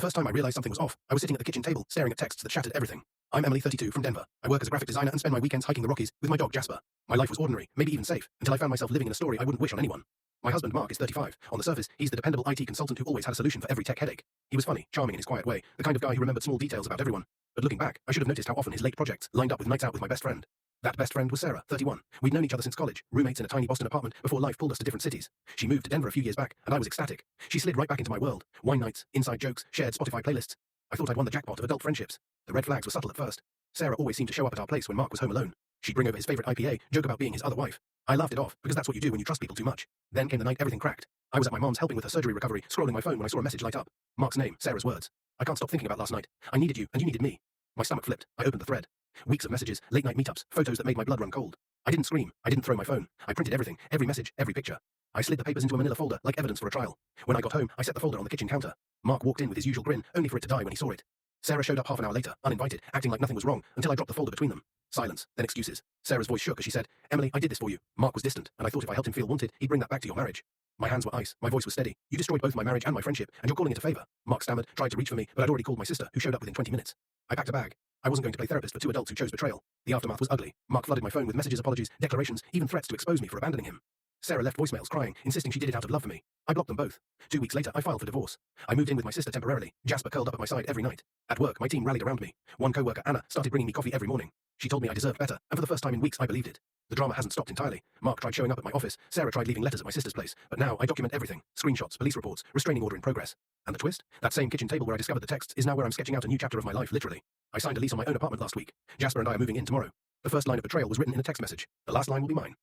first time I realized something was off, I was sitting at the kitchen table, staring at texts that shattered everything. I'm Emily, 32, from Denver. I work as a graphic designer and spend my weekends hiking the Rockies with my dog Jasper. My life was ordinary, maybe even safe, until I found myself living in a story I wouldn't wish on anyone. My husband, Mark, is 35. On the surface, he's the dependable IT consultant who always had a solution for every tech headache. He was funny, charming in his quiet way, the kind of guy who remembered small details about everyone. But looking back, I should have noticed how often his late projects lined up with nights out with my best friend. That best friend was Sarah, 31. We'd known each other since college, roommates in a tiny Boston apartment before life pulled us to different cities. She moved to Denver a few years back, and I was ecstatic. She slid right back into my world. Wine nights, inside jokes, shared Spotify playlists. I thought I'd won the jackpot of adult friendships. The red flags were subtle at first. Sarah always seemed to show up at our place when Mark was home alone. She'd bring over his favorite IPA, joke about being his other wife. I laughed it off, because that's what you do when you trust people too much. Then came the night everything cracked. I was at my mom's helping with her surgery recovery, scrolling my phone when I saw a message light up. Mark's name, Sarah's words. I can't stop thinking about last night. I needed you, and you needed me. My stomach flipped. I opened the thread. Weeks of messages, late-night meetups, photos that made my blood run cold. I didn't scream. I didn't throw my phone. I printed everything, every message, every picture. I slid the papers into a manila folder, like evidence for a trial. When I got home, I set the folder on the kitchen counter. Mark walked in with his usual grin, only for it to die when he saw it. Sarah showed up half an hour later, uninvited, acting like nothing was wrong, until I dropped the folder between them. Silence, then excuses. Sarah's voice shook as she said, "Emily, I did this for you." Mark was distant, and I thought if I helped him feel wanted, he'd bring that back to your marriage. My hands were ice, my voice was steady. "You destroyed both my marriage and my friendship, and you're calling it a favor." Mark stammered, tried to reach for me, but I'd already called my sister, who showed up within 20 minutes. I packed a bag. I wasn't going to play therapist for two adults who chose betrayal. The aftermath was ugly. Mark flooded my phone with messages, apologies, declarations, even threats to expose me for abandoning him. Sarah left voicemails crying, insisting she did it out of love for me. I blocked them both. 2 weeks later, I filed for divorce. I moved in with my sister temporarily. Jasper curled up at my side every night. At work, my team rallied around me. One coworker, Anna, started bringing me coffee every morning. She told me I deserved better, and for the first time in weeks, I believed it. The drama hasn't stopped entirely. Mark tried showing up at my office. Sarah tried leaving letters at my sister's place. But now, I document everything. Screenshots, police reports, restraining order in progress. And the twist? That same kitchen table where I discovered the texts is now where I'm sketching out a new chapter of my life, literally. I signed a lease on my own apartment last week. Jasper and I are moving in tomorrow. The first line of betrayal was written in a text message. The last line will be mine.